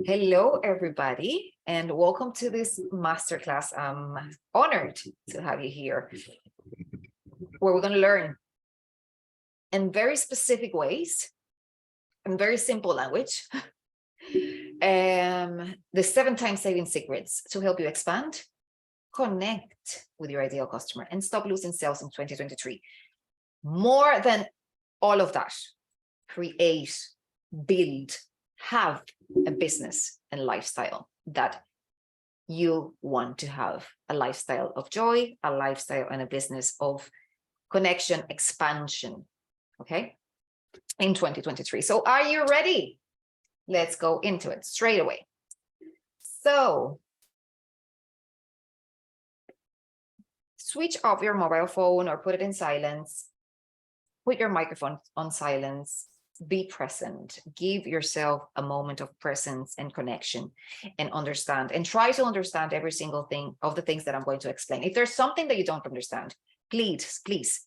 Hello, everybody, and welcome to this masterclass. I'm honored to have you here, where we're going to learn in very specific ways, in very simple language, the 7-time saving secrets to help you expand, connect with your ideal customer, and stop losing sales in 2023. More than all of that, create, build, have a business and lifestyle that you want to have, a lifestyle of joy, a lifestyle and a business of connection, expansion, okay, in 2023. So are you ready? Let's go into it straight away. So switch off your mobile phone or put it in silence. Put your microphone on silence. Be present. Give yourself a moment of presence and connection and understand, and try to understand every single thing of the things that I'm going to explain. If there's something that you don't understand, please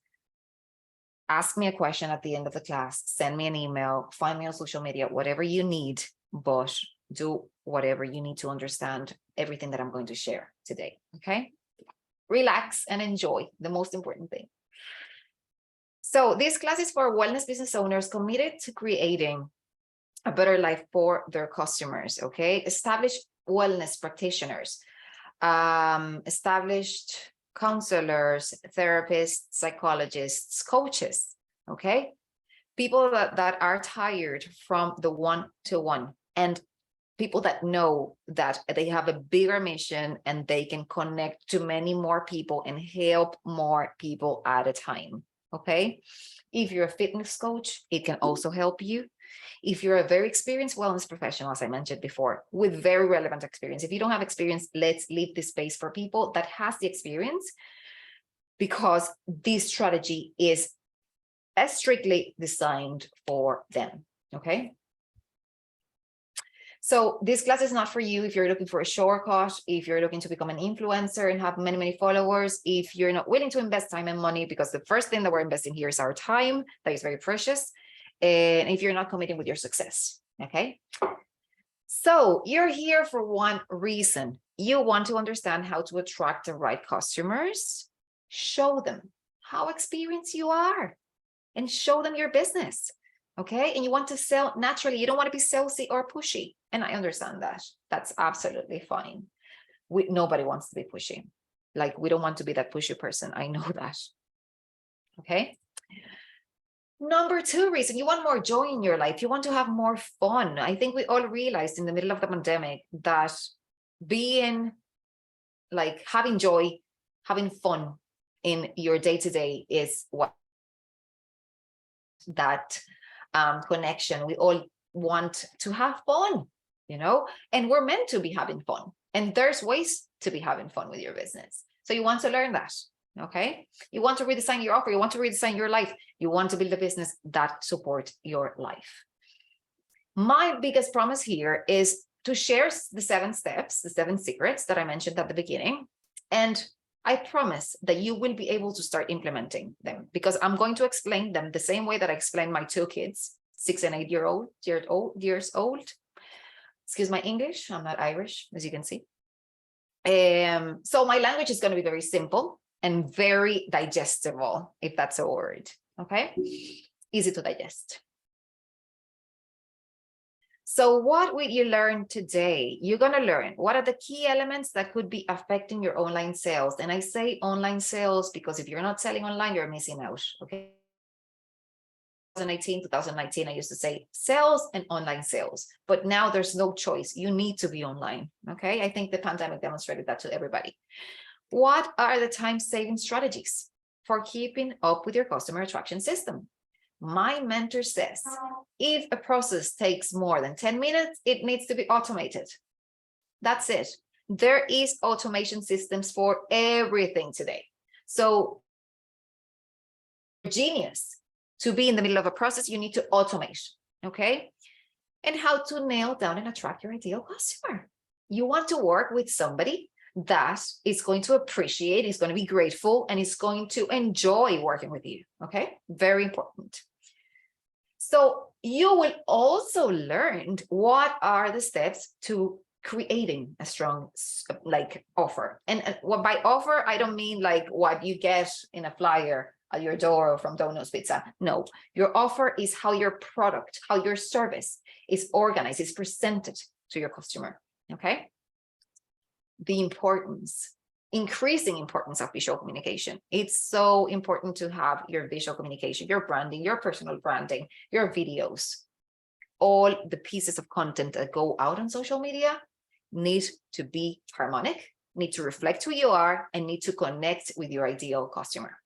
ask me a question at the end of the class, send me an email, find me on social media, whatever you need, but do whatever you need to understand everything that I'm going to share today, okay? Relax and enjoy, the most important thing. So this class is for wellness business owners committed to creating a better life for their customers, okay? Established wellness practitioners, established counselors, therapists, psychologists, coaches, okay? People that are tired from the one-to-one, and people that know that they have a bigger mission and they can connect to many more people and help more people at a time. Okay, if you're a fitness coach, it can also help you. If you're a very experienced wellness professional, as I mentioned before, with very relevant experience. If you don't have experience, let's leave this space for people that has the experience, because this strategy is strictly designed for them. Okay. So this class is not for you if you're looking for a shortcut, if you're looking to become an influencer and have many followers, if you're not willing to invest time and money, because the first thing that we're investing here is our time, that is very precious, and if you're not committing with your success, okay? So you're here for one reason. You want to understand how to attract the right customers, show them how experienced you are, and show them your business. Okay, and you want to sell naturally. You don't want to be salesy or pushy. And I understand that. That's absolutely fine. Nobody wants to be pushy. Like, we don't want to be that pushy person. I know that. Okay. Number 2 reason, you want more joy in your life. You want to have more fun. I think we all realized in the middle of the pandemic that being like having joy, having fun in your day-to-day is what that connection. We all want to have fun, you know, and we're meant to be having fun, and there's ways to be having fun with your business. So you want to learn that. Okay, you want to redesign your offer, you want to redesign your life, you want to build a business that supports your life. My biggest promise here is to share the 7 steps, the 7 secrets that I mentioned at the beginning, and I promise that you will be able to start implementing them, because I'm going to explain them the same way that I explained my 2 kids, 6 and 8 years old. Excuse my English, I'm not Irish, as you can see. So my language is going to be very simple and very digestible, if that's a word, okay? Easy to digest. So what will you learn today? You're going to learn what are the key elements that could be affecting your online sales. And I say online sales because if you're not selling online, you're missing out, okay? 2019, I used to say sales and online sales, but now there's no choice. You need to be online, okay? I think the pandemic demonstrated that to everybody. What are the time-saving strategies for keeping up with your customer attraction system? My mentor says, if a process takes more than 10 minutes, it needs to be automated. That's it. There is automation systems for everything today. So, genius. To be in the middle of a process, you need to automate, okay? And how to nail down and attract your ideal customer. You want to work with somebody that is going to appreciate, is going to be grateful, and is going to enjoy working with you, okay? Very important. So You will also learn what are the steps to creating a strong like offer. And what by offer, I don't mean like what you get in a flyer at your door from Domino's Pizza. No, your offer is how your product, how your service is organized, is presented to your customer. Okay. The importance, increasing importance of visual communication. It's so important to have your visual communication, your branding, your personal branding, your videos, all the pieces of content that go out on social media need to be harmonic, need to reflect who you are, and need to connect with your ideal customer.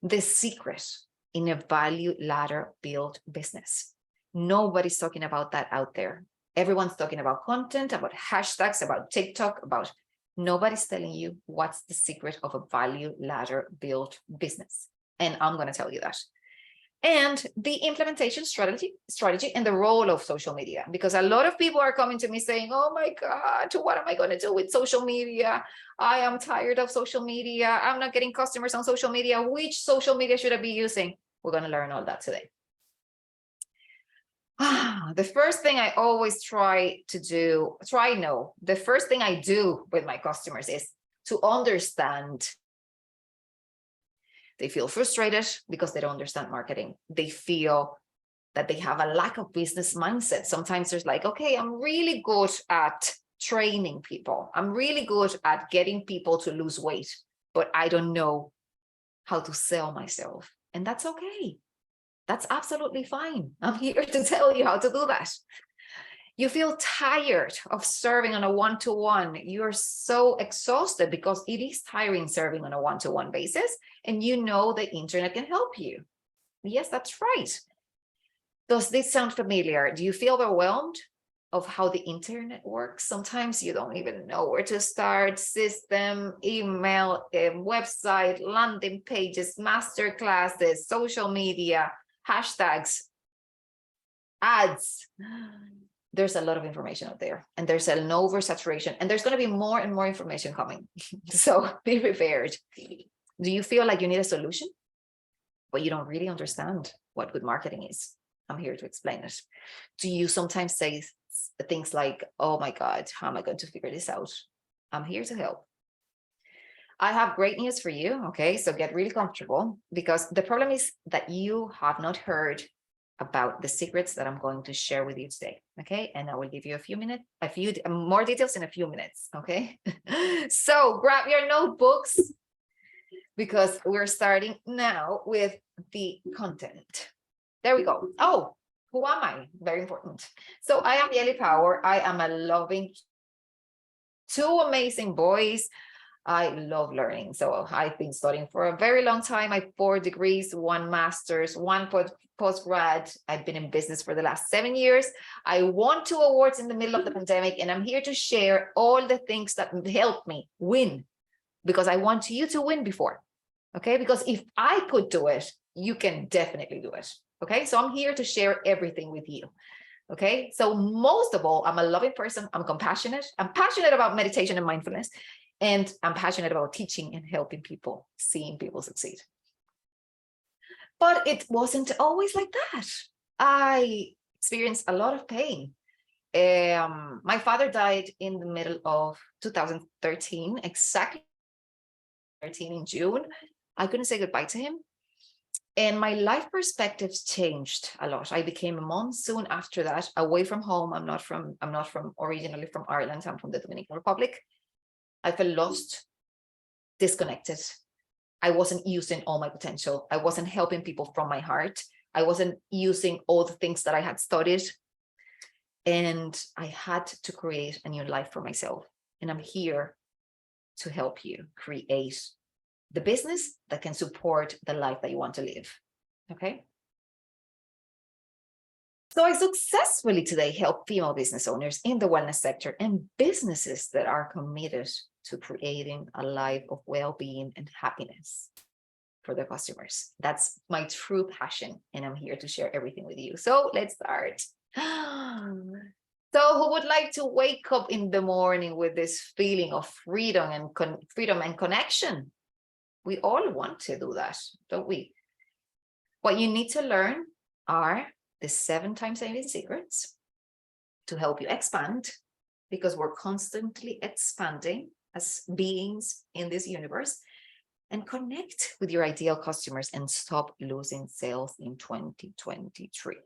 The secret in a value ladder built business. Nobody's talking about that out there. Everyone's talking about content, about hashtags, about TikTok, about nobody's telling you what's the secret of a value ladder built business. And I'm going to tell you that. And the implementation strategy and the role of social media, because a lot of people are coming to me saying, oh my God, what am I going to do with social media? I am tired of social media. I'm not getting customers on social media. Which social media should I be using? We're going to learn all that today. The first thing I always the first thing I do with my customers is to understand. They feel frustrated because they don't understand marketing. They feel that they have a lack of business mindset. Sometimes there's like, okay, I'm really good at training people. I'm really good at getting people to lose weight, but I don't know how to sell myself. And that's okay. That's absolutely fine. I'm here to tell you how to do that. You feel tired of serving on a one-to-one. You're so exhausted because it is tiring serving on a one-to-one basis, and you know the internet can help you. Yes, that's right. Does this sound familiar? Do you feel overwhelmed of how the internet works? Sometimes you don't even know where to start. System, email, website, landing pages, master classes, social media, hashtags, ads. There's a lot of information out there, and there's an oversaturation, and there's going to be more and more information coming. So be prepared. Do you feel like you need a solution, but you don't really understand what good marketing is? I'm here to explain it. Do you sometimes say things like, oh my God, how am I going to figure this out? I'm here to help. I have great news for you. Okay, so get really comfortable, because the problem is that you have not heard about the secrets that I'm going to share with you today. Okay, and I will give you a few more details in a few minutes. Okay, so grab your notebooks, because we're starting now with the content. There we go. Oh, who am I? Very important. So I am Yeli Power. I am a loving two amazing boys. I love learning. So I've been studying for a very long time. I have 4 degrees, 1 master's, 1 postgrad. I've been in business for the last 7 years. I won 2 awards in the middle of the pandemic, and I'm here to share all the things that helped me win, because I want you to win before. Okay, because if I could do it, you can definitely do it. Okay, so I'm here to share everything with you. Okay, so most of all, I'm a loving person. I'm compassionate. I'm passionate about meditation and mindfulness. And I'm passionate about teaching and helping people, seeing people succeed. But it wasn't always like that. I experienced a lot of pain. My father died in the middle of 2013, exactly 13 in June. I couldn't say goodbye to him. And my life perspectives changed a lot. I became a mom soon after that, away from home. I'm not originally from Ireland. I'm from the Dominican Republic. I felt lost, disconnected. I wasn't using all my potential. I wasn't helping people from my heart. I wasn't using all the things that I had studied. And I had to create a new life for myself. And I'm here to help you create the business that can support the life that you want to live. Okay? So I successfully today help female business owners in the wellness sector and businesses that are committed to creating a life of well-being and happiness for their customers. That's my true passion, and I'm here to share everything with you. So let's start. So who would like to wake up in the morning with this feeling of freedom and connection? We all want to do that, don't we? What you need to learn are the 7 time-saving secrets to help you expand, because we're constantly expanding as beings in this universe, and connect with your ideal customers and stop losing sales in 2023.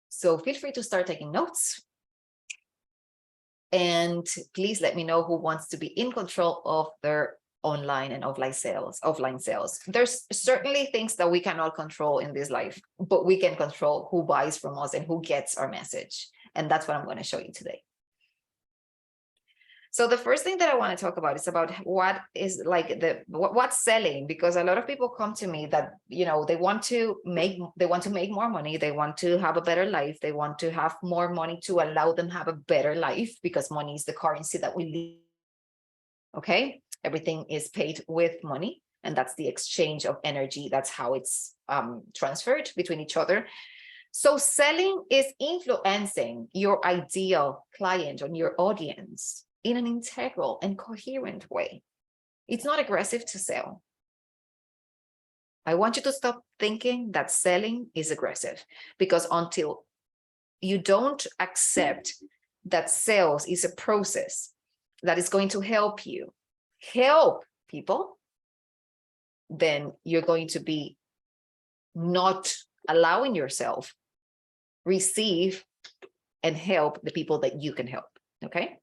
So feel free to start taking notes. And please let me know who wants to be in control of their online and offline sales. There's certainly things that we cannot control in this life, but we can control who buys from us and who gets our message. And that's what I'm going to show you today. So the first thing that I want to talk about is about what is like what's selling, because a lot of people come to me that, you know, they want to make more money, they want to have a better life, they want to have more money to allow them have a better life, because money is the currency that we live. Okay, everything is paid with money, and that's the exchange of energy. That's how it's transferred between each other. So selling is influencing your ideal client or your audience in an integral and coherent way. It's not aggressive to sell. I want you to stop thinking that selling is aggressive, because until you don't accept that sales is a process that is going to help you help people, then you're going to be not allowing yourself receive and help the people that you can help. Okay?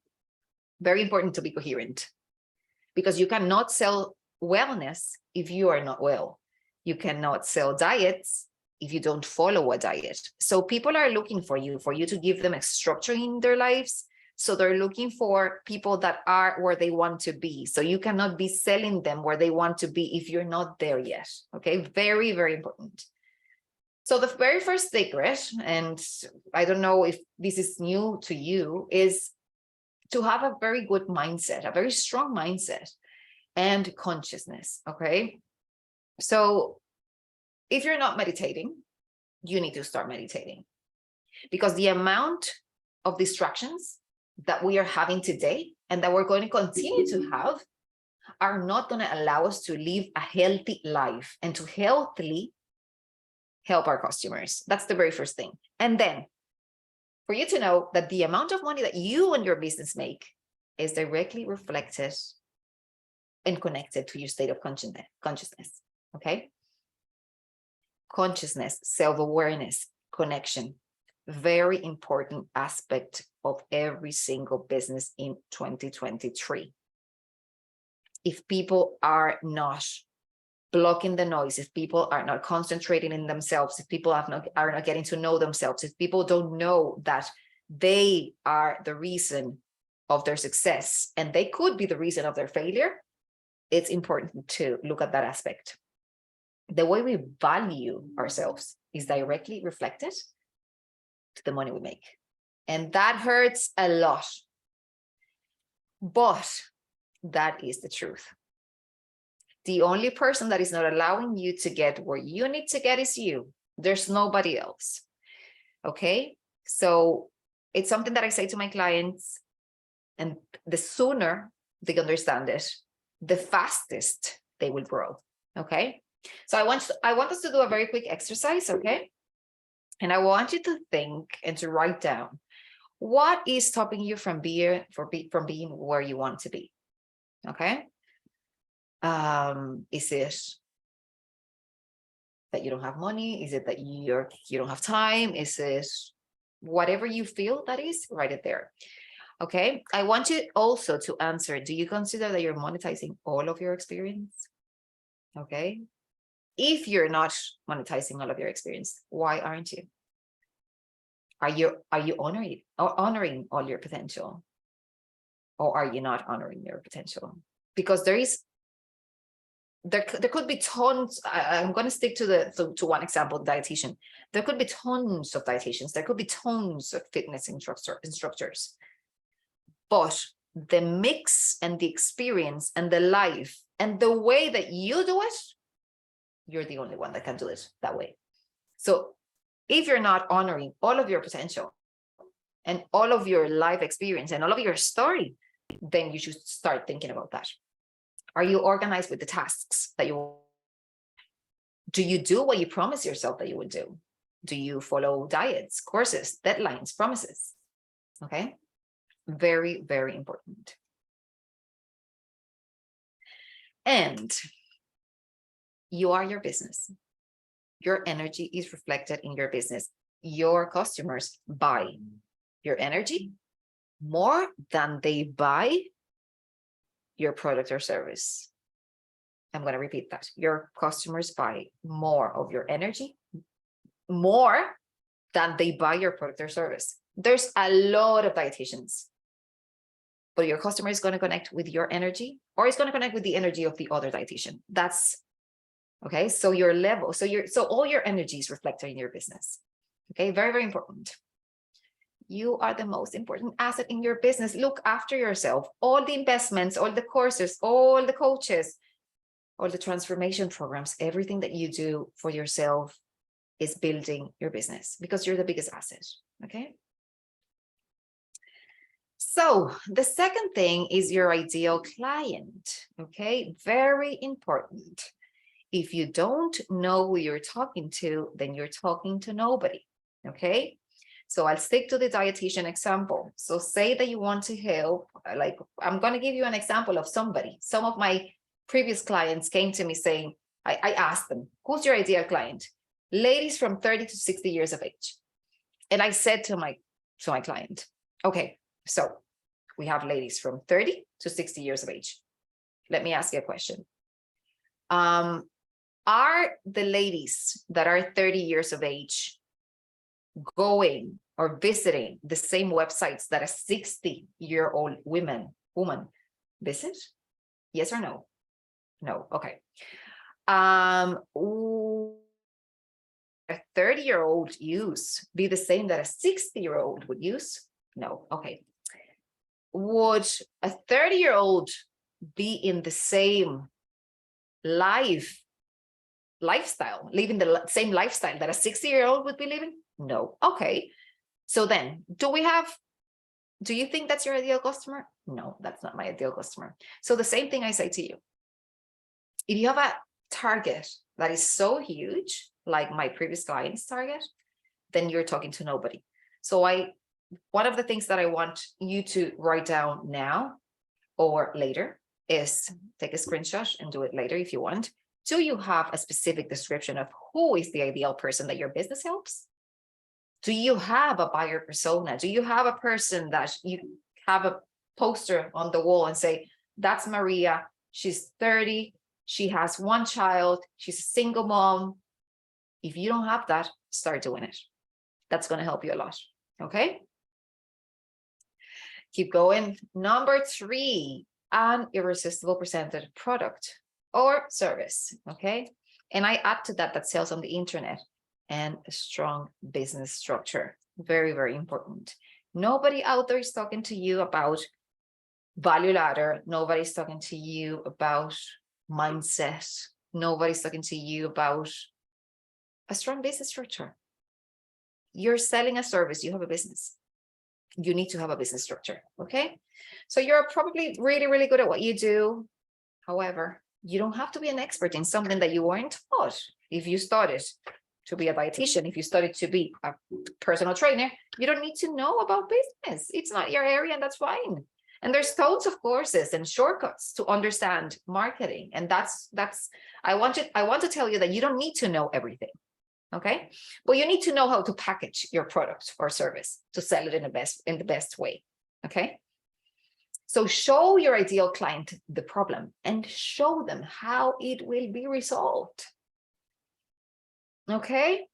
Very important to be coherent, because you cannot sell wellness if you are not well. You cannot sell diets if you don't follow a diet. So people are looking for you to give them a structure in their lives. So they're looking for people that are where they want to be. So you cannot be selling them where they want to be if you're not there yet. Okay, very, very important. So the very first secret, and I don't know if this is new to you, is to have a very good mindset, a very strong mindset and consciousness, okay? So if you're not meditating, you need to start meditating, because the amount of distractions that we are having today and that we're going to continue to have are not going to allow us to live a healthy life and to healthily help our customers. That's the very first thing. And then for you to know that the amount of money that you and your business make is directly reflected and connected to your state of consciousness, okay? Consciousness, self-awareness, connection, very important aspect of every single business in 2023. If people are not blocking the noise, if people are not concentrating in themselves, if people are not getting to know themselves, if people don't know that they are the reason of their success and they could be the reason of their failure, it's important to look at that aspect. The way we value ourselves is directly reflected to the money we make. And that hurts a lot. But that is the truth. The only person that is not allowing you to get where you need to get is you. There's nobody else. Okay? So it's something that I say to my clients, and the sooner they understand it, the fastest they will grow. Okay? So I want us to do a very quick exercise, okay? And I want you to think and to write down what is stopping you from being where you want to be. Okay? Is it that you don't have money? Is it that you don't have time? Is it whatever you feel that is? Write it there. Okay. I want you also to answer, do you consider that you're monetizing all of your experience? Okay. If you're not monetizing all of your experience, why aren't you? Are you honoring all your potential? Or are you not honoring your potential? Because there could be tons. I'm going to stick to one example, dietitian. There could be tons of dietitians. There could be tons of fitness instructors. But the mix and the experience and the life and the way that you do it, you're the only one that can do it that way. So if you're not honoring all of your potential and all of your life experience and all of your story, then you should start thinking about that. Are you organized with the tasks that you do? You do what you promise yourself that you would do? Do you follow diets, courses, deadlines, promises? Okay, very, very important. And you are your business. Your energy is reflected in your business. Your customers buy your energy more than they buy your product or service. I'm going to repeat that. Your customers buy more of your energy, more than they buy your product or service. There's a lot of dietitians, but your customer is going to connect with your energy, or it's going to connect with the energy of the other dietitian. That's okay. So your level, so all your energy is reflected in your business. Okay, very, very important. You are the most important asset in your business. Look after yourself. All the investments, all the courses, all the coaches, all the transformation programs, everything that you do for yourself is building your business, because you're the biggest asset. Okay. So the second thing is your ideal client. Okay, very important. If you don't know who you're talking to, then you're talking to nobody. Okay, so I'll stick to the dietitian example. So say that you want to help, like I'm going to give you an example of somebody. Some of my previous clients came to me saying, I asked them, who's your ideal client? Ladies from 30 to 60 years of age. And I said to my client, okay, so we have ladies from 30 to 60 years of age. Let me ask you a question. Are the ladies that are 30 years of age going or visiting the same websites that a 60-year-old woman visit? Yes or no? No. Okay. A 30-year-old use be the same that a 60-year-old would use? No. Okay. Would a 30-year-old be in the same lifestyle, living the same lifestyle that a 60-year-old would be living? No. Okay. So then, do you think that's your ideal customer? No, that's not my ideal customer. So the same thing I say to you. If you have a target that is so huge, like my previous client's target, then you're talking to nobody. So one of the things that I want you to write down now or later is take a screenshot and do it later if you want. Do you have a specific description of who is the ideal person that your business helps? Do you have a buyer persona? Do you have a person that you have a poster on the wall and say, that's Maria, she's 30, she has one child, she's a single mom. If you don't have that, start doing it. That's going to help you a lot. Okay. Keep going. Number 3, an irresistible presented product or service. Okay. And I add to that sells on the internet and a strong business structure. Very, very important. Nobody out there is talking to you about value ladder. Nobody's talking to you about mindset. Nobody's talking to you about a strong business structure. You're selling a service, you have a business. You need to have a business structure, okay? So you're probably really, really good at what you do. However, you don't have to be an expert in something that you weren't taught. If you started to be a dietitian, if you started to be a personal trainer, you don't need to know about business. It's not your area, and that's fine. And there's tons of courses and shortcuts to understand marketing. And I want to tell you that you don't need to know everything. Okay, but you need to know how to package your product or service to sell it in the best way. Okay, so show your ideal client the problem and show them how it will be resolved. Okay,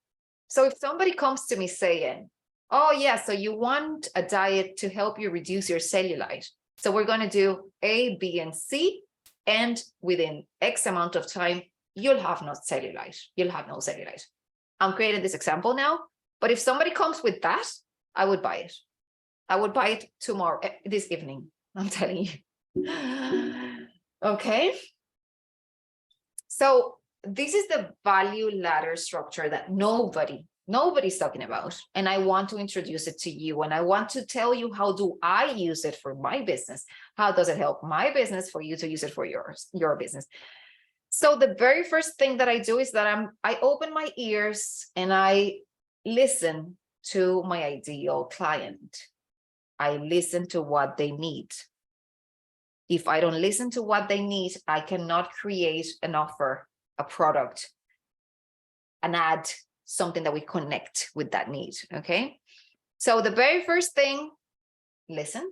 so if somebody comes to me saying, oh yeah, so you want a diet to help you reduce your cellulite, so we're going to do A, B, and C, and within X amount of time you'll have no cellulite. I'm creating this example now, but if somebody comes with that, I would buy it. I would buy it tomorrow, this evening, I'm telling you. Okay. So this is the value ladder structure that nobody's talking about. And I want to introduce it to you. And I want to tell you, how do I use it for my business? How does it help my business for you to use it for your business? So the very first thing that I do is that I open my ears and I listen to my ideal client. I listen to what they need. If I don't listen to what they need, I cannot create an offer, a product, an ad, something that we connect with that need, okay? So the very first thing, listen.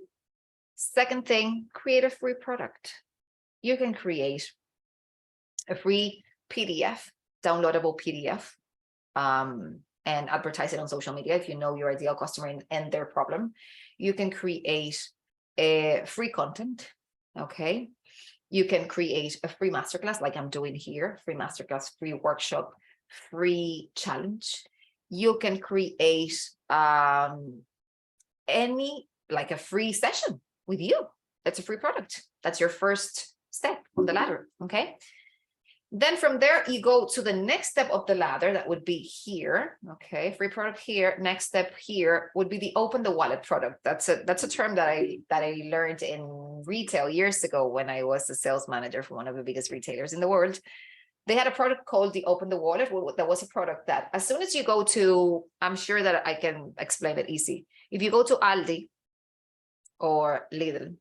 Second thing, create a free product. You can create a free PDF, downloadable PDF, and advertise it on social media if you know your ideal customer and their problem. You can create a free content, okay? You can create a free masterclass like I'm doing here, free masterclass, free workshop, free challenge. You can create any, like a free session with you. That's a free product. That's your first step on the ladder, okay? Then from there, you go to the next step of the ladder. That would be here, okay? Free product here. Next step here would be the open the wallet product. That's a term that I learned in retail years ago when I was a sales manager for one of the biggest retailers in the world. They had a product called the open the wallet. That was a product that as soon as you go to, I'm sure that I can explain it easy. If you go to Aldi or Lidl,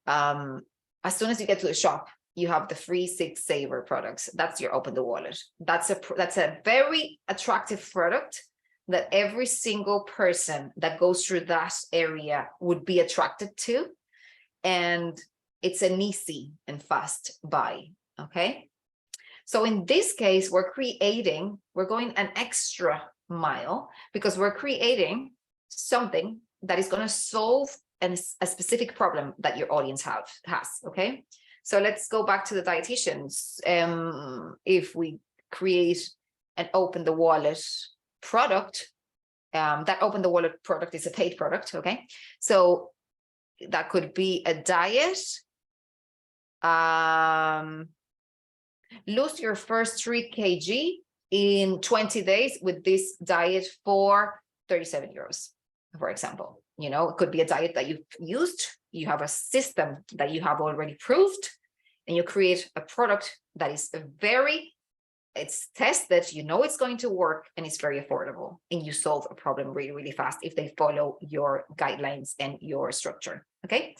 as soon as you get to the shop, you have the free Sig Saver products. That's your open the wallet. That's a very attractive product that every single person that goes through that area would be attracted to. And it's an easy and fast buy, okay? So in this case, we're going an extra mile because we're creating something that is going to solve a specific problem that your audience has, okay? So let's go back to the dietitians. If we create an open the wallet product, that open the wallet product is a paid product, okay? So that could be a diet. Lose your first 3 kg in 20 days with this diet for 37 euros, for example. You know, it could be a diet that you've used, you have a system that you have already proved, and you create a product that is it's tested, you know it's going to work, and it's very affordable, and you solve a problem really, really fast if they follow your guidelines and your structure, okay?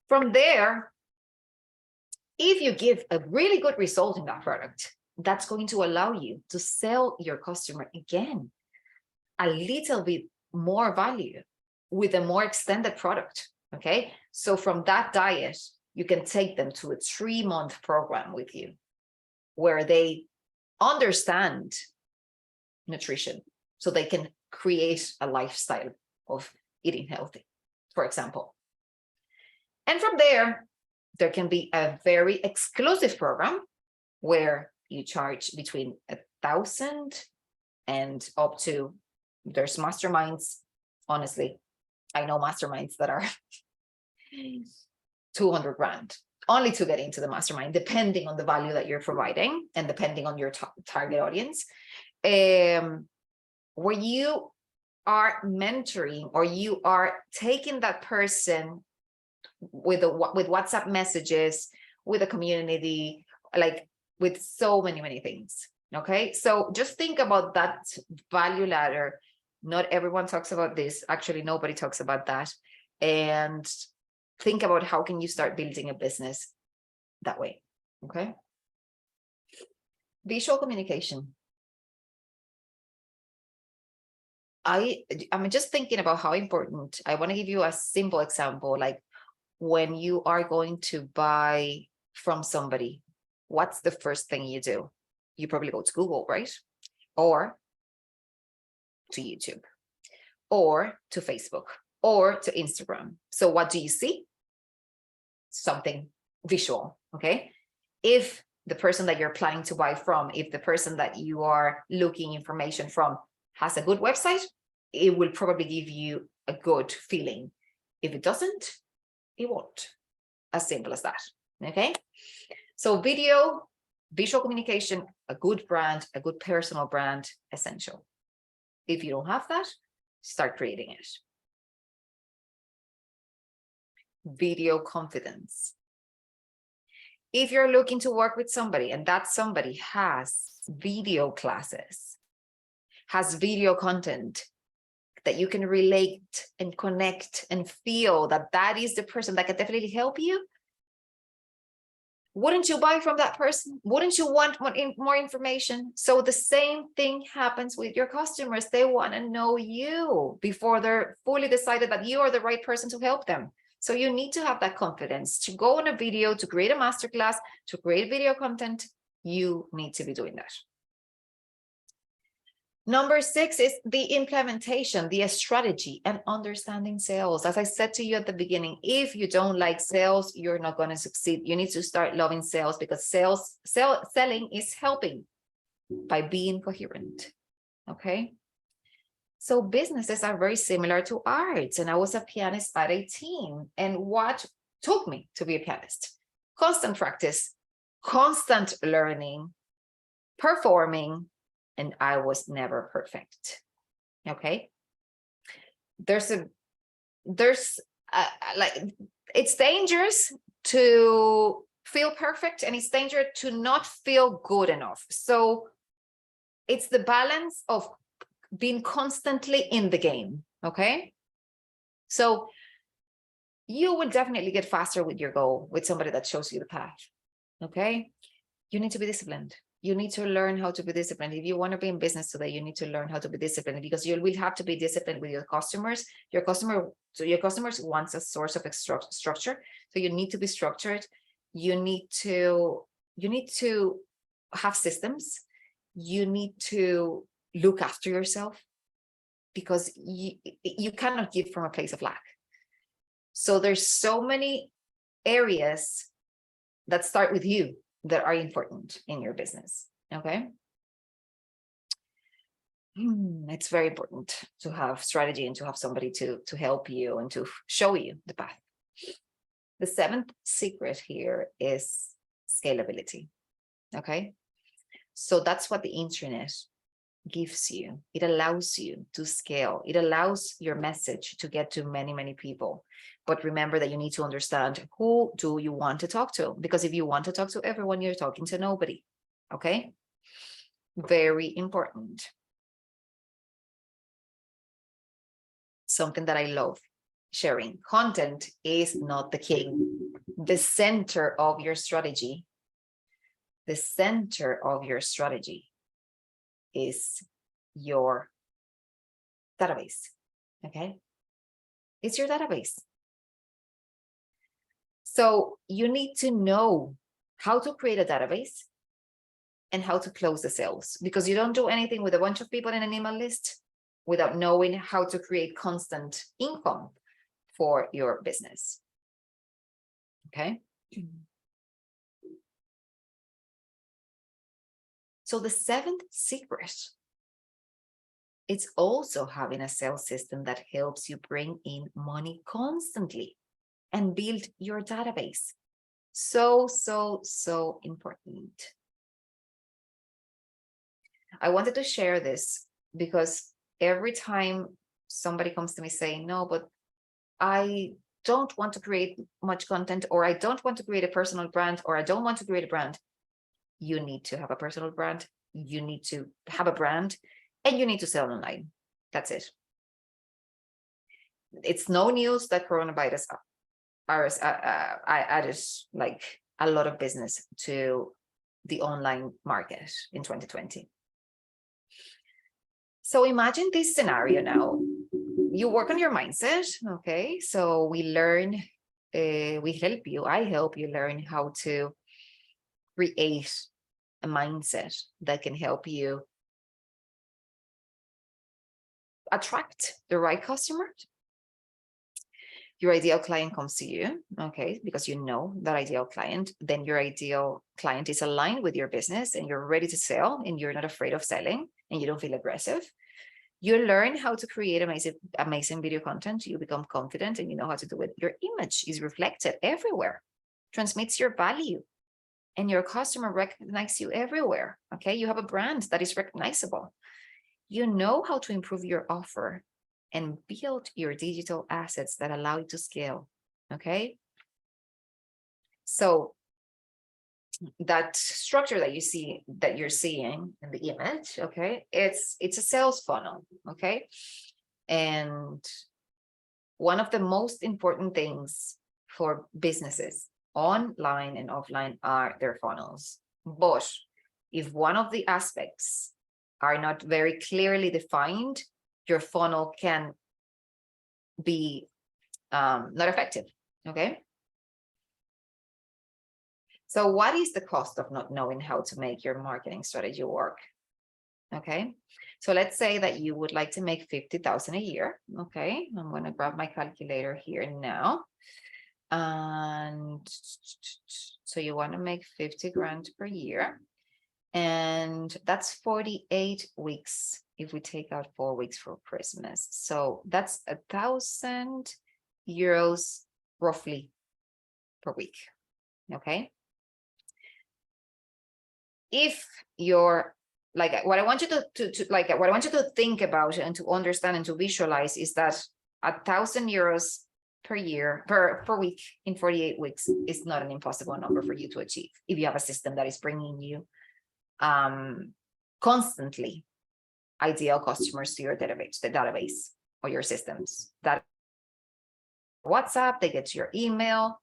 From there, if you give a really good result in that product, that's going to allow you to sell your customer again a little bit more value with a more extended product, okay? So from that diet, you can take them to a 3-month program with you where they understand nutrition so they can create a lifestyle of eating healthy, for example. And from there can be a very exclusive program where you charge between 1,000 and up to, there's masterminds. Honestly, I know masterminds that are 200 grand only to get into the mastermind, depending on the value that you're providing and depending on your target audience, where you are mentoring or you are taking that person with WhatsApp messages, with a community, like with so many things, okay? So just think about that value ladder. Not everyone talks about this. Actually, nobody talks about that. And think about how can you start building a business that way, okay? Visual communication. I'm just thinking about how important. I want to give you a simple example, like when you are going to buy from somebody, what's the first thing you do? You probably go to Google, right? Or to YouTube, or to Facebook, or to Instagram. So what do you see? Something visual, okay? If the person that you're planning to buy from, if the person that you are looking information from has a good website, it will probably give you a good feeling. If it doesn't, it won't. As simple as that, okay? So video, visual communication, a good brand, a good personal brand, essential. If you don't have that, start creating it. Video confidence. If you're looking to work with somebody and that somebody has video classes, has video content that you can relate and connect and feel that that is the person that can definitely help you, wouldn't you buy from that person? Wouldn't you want more information? So the same thing happens with your customers. They want to know you before they're fully decided that you are the right person to help them. So you need to have that confidence to go on a video, to create a masterclass, to create video content. You need to be doing that. Number 6 is the implementation, the strategy and understanding sales. As I said to you at the beginning, if you don't like sales, you're not going to succeed. You need to start loving sales, because selling is helping by being coherent. Okay. So businesses are very similar to arts. And I was a pianist at 18. And what took me to be a pianist? Constant practice, constant learning, performing, and I was never perfect. Okay. Like, it's dangerous to feel perfect, and it's dangerous to not feel good enough. So it's the balance of being constantly in the game. Okay. So you will definitely get faster with your goal with somebody that shows you the path. Okay. You need to be disciplined. You need to learn how to be disciplined. If you want to be in business today, you need to learn how to be disciplined, because you will have to be disciplined with your customers. Your customers wants a source of structure. So you need to be structured. You need to have systems. You need to look after yourself, because you cannot give from a place of lack. So there's so many areas that start with you that are important in your business. Okay. It's very important to have strategy and to have somebody to help you and to show you the path. The 7th secret here is scalability. Okay. So that's what the internet gives you. It allows you to scale. It allows your message to get to many, many people. But remember that you need to understand, who do you want to talk to? Because if you want to talk to everyone, you're talking to nobody. Okay. Very important. Something that I love sharing. Content is not the king. The center of your strategy, is your database. Okay. It's your database. So you need to know how to create a database and how to close the sales, because you don't do anything with a bunch of people in an email list without knowing how to create constant income for your business. Okay. So the 7th secret, it's also having a sales system that helps you bring in money constantly and build your database. So important. I wanted to share this because every time somebody comes to me saying, no, but I don't want to create much content, or I don't want to create a personal brand, or I don't want to create a brand. You need to have a personal brand. You need to have a brand, and you need to sell online. That's it. It's no news that coronavirus added like a lot of business to the online market in 2020. So imagine this scenario now. You work on your mindset, okay? So we learn, I help you learn how to create a mindset that can help you attract the right customer. Your ideal client comes to you, okay, because you know that ideal client. Then your ideal client is aligned with your business and you're ready to sell and you're not afraid of selling and you don't feel aggressive. You learn how to create amazing video content. You become confident and you know how to do it. Your image is reflected everywhere, transmits your value, and your customer recognizes you everywhere, okay? You have a brand that is recognizable. You know how to improve your offer and build your digital assets that allow you to scale, okay? So that structure that you're seeing in the image, okay, it's a sales funnel, okay? And one of the most important things for businesses online and offline are their funnels. But if one of the aspects are not very clearly defined, your funnel can be not effective, okay? So what is the cost of not knowing how to make your marketing strategy work? Okay, so let's say that you would like to make 50,000 a year. Okay, I'm going to grab my calculator here now. And so you want to make 50 grand per year. And that's 48 weeks if we take out 4 weeks for Christmas. So that's 1,000 euros roughly per week. Okay. If you're like, what I want you to think about and to understand and to visualize is that 1,000 euros per year, per week in 48 weeks is not an impossible number for you to achieve if you have a system that is bringing you constantly ideal customers to your database or your systems. That WhatsApp, they get to your email,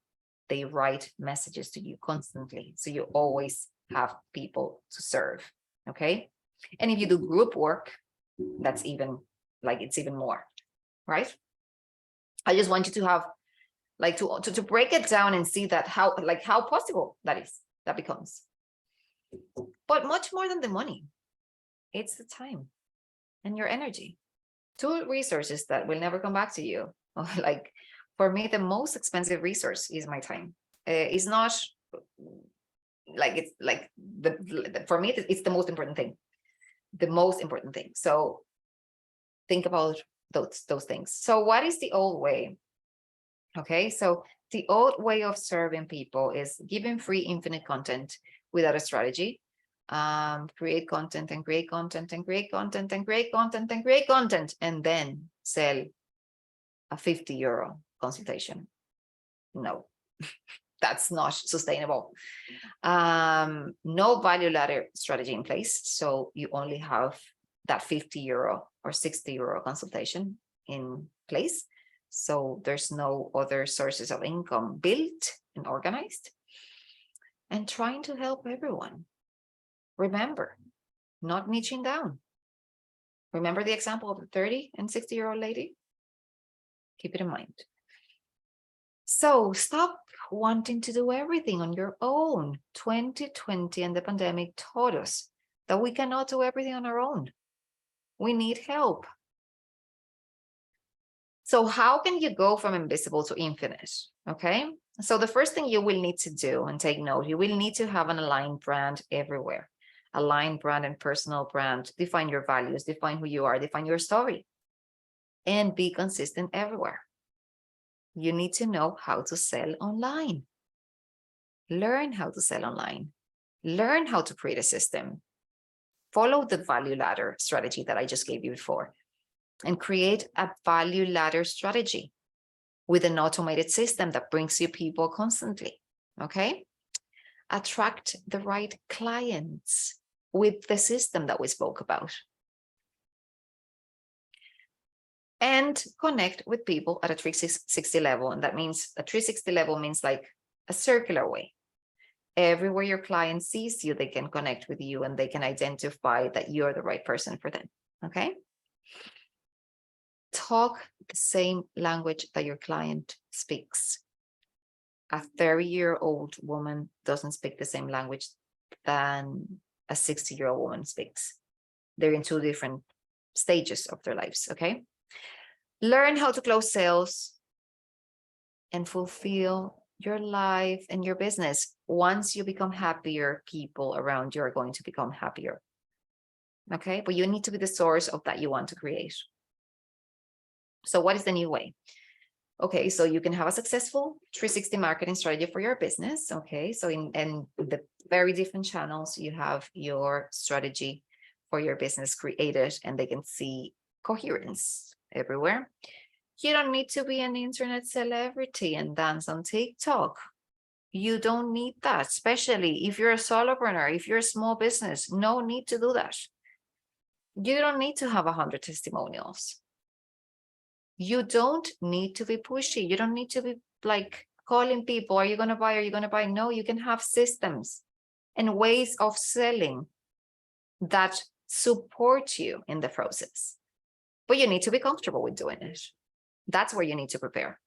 they write messages to you constantly. So you always have people to serve, okay? And if you do group work, that's even, like, it's even more, right? I just want you to have, like, to break it down and see that how possible that becomes. But much more than the money, it's the time and your energy. 2 resources that will never come back to you. Like, for me, the most expensive resource is my time. It's not like, it's like for me, it's the most important thing. The most important thing. So think about those things. So what is the old way? Okay, so the old way of serving people is giving free infinite content without a strategy. Create content and create content and create content and create content and create content, and then sell a 50 euro consultation. No, that's not sustainable. No value ladder strategy in place. So you only have that 50 euro or 60 euro consultation in place. So there's no other sources of income built and organized. And trying to help everyone. Remember, not niching down. Remember the example of the 30 and 60-year-old lady? Keep it in mind. So stop wanting to do everything on your own. 2020 and the pandemic taught us that we cannot do everything on our own. We need help. So how can you go from invisible to infinite? Okay. So the first thing you will need to do, and take note, you will need to have an aligned brand everywhere. Aligned brand and personal brand. Define your values, define who you are, define your story, and be consistent everywhere. You need to know how to sell online. Learn how to sell online. Learn how to create a system. Follow the value ladder strategy that I just gave you before, and create a value ladder strategy with an automated system that brings you people constantly, okay? Attract the right clients with the system that we spoke about. And connect with people at a 360 level. And that means a 360 level means like a circular way. Everywhere your client sees you, they can connect with you and they can identify that you're the right person for them, okay? Talk the same language that your client speaks. A 30-year-old woman doesn't speak the same language than a 60-year-old woman speaks. They're in 2 different stages of their lives, okay? Learn how to close sales and fulfill your life and your business. Once you become happier, people around you are going to become happier, okay? But you need to be the source of that you want to create. So what is the new way? Okay, so you can have a successful 360 marketing strategy for your business. Okay, so in the very different channels, you have your strategy for your business created, and they can see coherence everywhere. You don't need to be an internet celebrity and dance on TikTok. You don't need that, especially if you're a solopreneur, if you're a small business, no need to do that. You don't need to have 100 testimonials. You don't need to be pushy. You don't need to be like calling people, are you going to buy? Are you going to buy? No, you can have systems and ways of selling that support you in the process. But you need to be comfortable with doing it. That's where you need to prepare.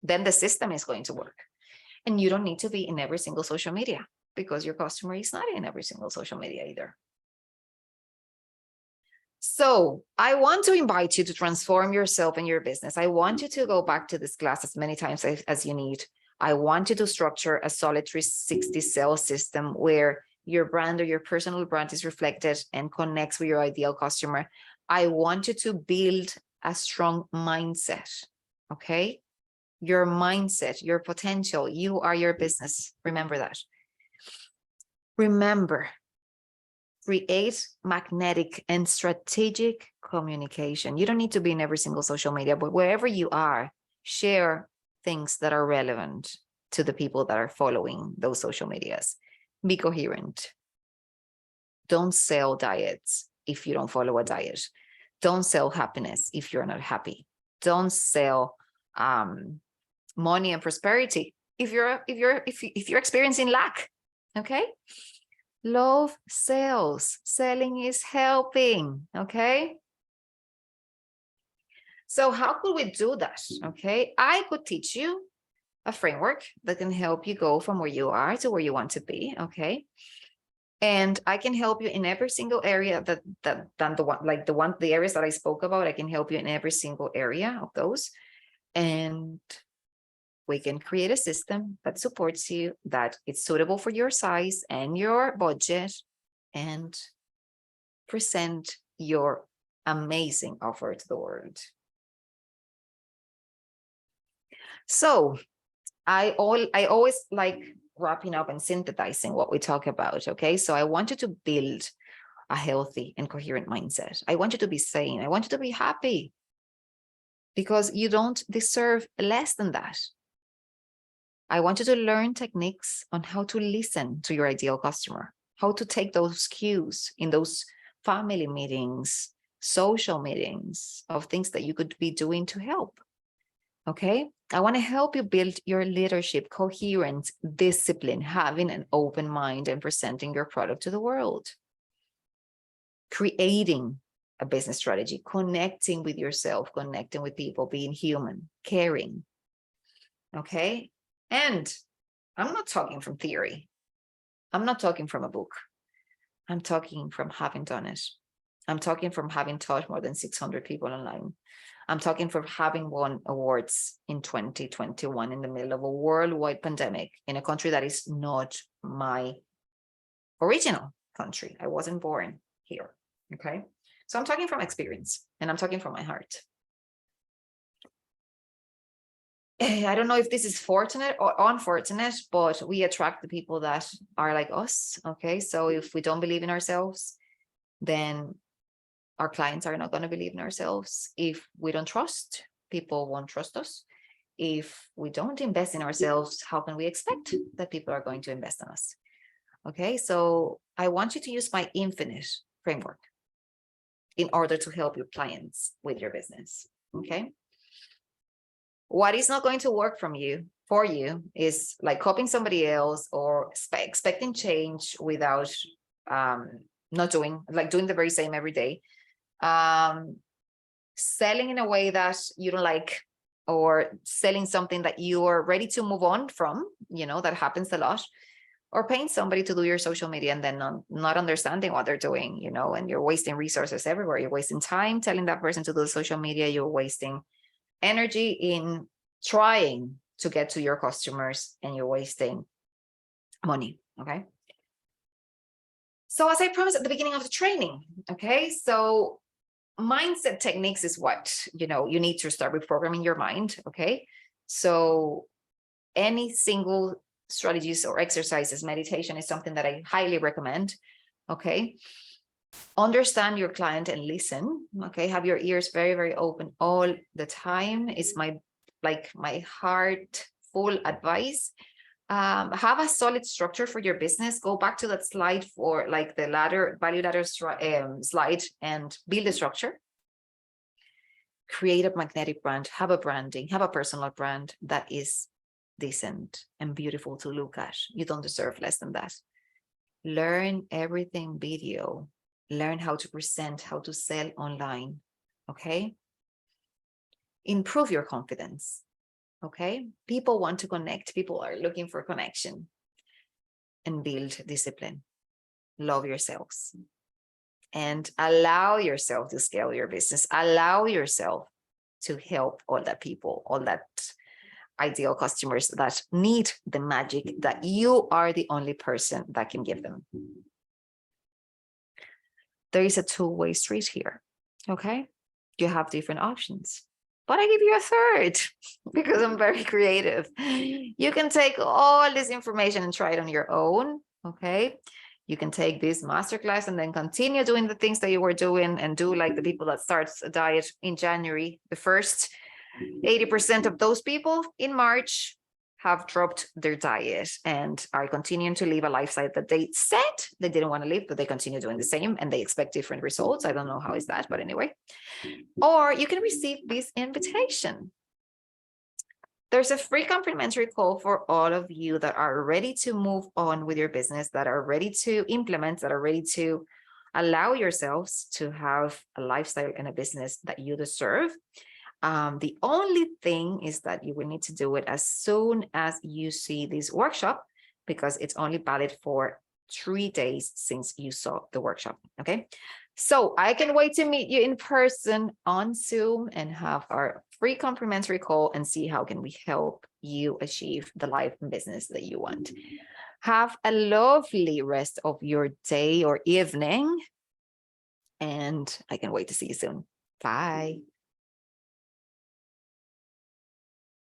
Then the system is going to work. And you don't need to be in every single social media because your customer is not in every single social media either. So I want to invite you to transform yourself and your business. I want you to go back to this class as many times as you need. I want you to structure a solid 360 sales system where your brand or your personal brand is reflected and connects with your ideal customer. I want you to build a strong mindset, okay? Your mindset, your potential, you are your business. Remember that. Remember, create magnetic and strategic communication. You don't need to be in every single social media, but wherever you are, share things that are relevant to the people that are following those social medias. Be coherent. Don't sell diets if you don't follow a diet. Don't sell happiness if you're not happy. Don't sell money and prosperity if you're experiencing lack. Okay. Love sells. Selling is helping. Okay. So how could we do that? Okay. I could teach you a framework that can help you go from where you are to where you want to be. Okay. And I can help you in every single area the areas that I spoke about. I can help you in every single area of those. And we can create a system that supports you, that it's suitable for your size and your budget, and present your amazing offer to the world. So I always like wrapping up and synthesizing what we talk about. Okay, so I want you to build a healthy and coherent mindset. I want you to be sane. I want you to be happy, because you don't deserve less than that. I want you to learn techniques on how to listen to your ideal customer, how to take those cues in those family meetings, social meetings, of things that you could be doing to help. Okay, I want to help you build your leadership, coherence, discipline, having an open mind, and presenting your product to the world. Creating a business strategy, connecting with yourself, connecting with people, being human, caring. Okay, and I'm not talking from theory. I'm not talking from a book. I'm talking from having done it. I'm talking from having taught more than 600 people online. I'm talking from having won awards in 2021 in the middle of a worldwide pandemic in a country that is not my original country. I wasn't born here. Okay. So I'm talking from experience, and I'm talking from my heart. I don't know if this is fortunate or unfortunate, but we attract the people that are like us. Okay. So if we don't believe in ourselves, then our clients are not going to believe in ourselves. If we don't trust, people won't trust us. If we don't invest in ourselves, how can we expect that people are going to invest in us? Okay, so I want you to use my infinite framework in order to help your clients with your business. Okay. What is not going to work for you is like copying somebody else or expecting change without not doing the very same every day. Selling in a way that you don't like, or selling something that you're ready to move on from, that happens a lot, or paying somebody to do your social media and then not understanding what they're doing, and you're wasting resources everywhere. You're wasting time telling that person to do the social media. You're wasting energy in trying to get to your customers, and you're wasting money. Okay. So as I promised at the beginning of the training, okay, so mindset techniques is what, you need to start reprogramming your mind. Okay. So any single strategies or exercises, meditation is something that I highly recommend. Okay. Understand your client and listen. Okay. Have your ears very, very open all the time. It's my heartful advice. Have a solid structure for your business. Go back to that slide for like the value ladder slide and build a structure. Create a magnetic brand, have a branding, have a personal brand that is decent and beautiful to look at. You don't deserve less than that. Learn everything video. Learn how to present, how to sell online. Okay. Improve your confidence. Okay. People want to connect. People are looking for connection. And build discipline. Love yourselves. And allow yourself to scale your business. Allow yourself to help all that people, all that ideal customers that need the magic that you are the only person that can give them. There is a two-way street here. Okay. You have different options. But I give you a third because I'm very creative. You can take all this information and try it on your own, okay? You can take this masterclass and then continue doing the things that you were doing and do like the people that starts a diet in January, the first 80% of those people in March have dropped their diet and are continuing to live a lifestyle that they said they didn't want to live, but they continue doing the same and they expect different results. I don't know how is that, but anyway. Or you can receive this invitation. There's a free complimentary call for all of you that are ready to move on with your business, that are ready to implement, that are ready to allow yourselves to have a lifestyle and a business that you deserve. The only thing is that you will need to do it as soon as you see this workshop, because it's only valid for 3 days since you saw the workshop. Okay, so I can wait to meet you in person on Zoom and have our free complimentary call and see how can we help you achieve the life and business that you want. Have a lovely rest of your day or evening, and I can wait to see you soon. Bye.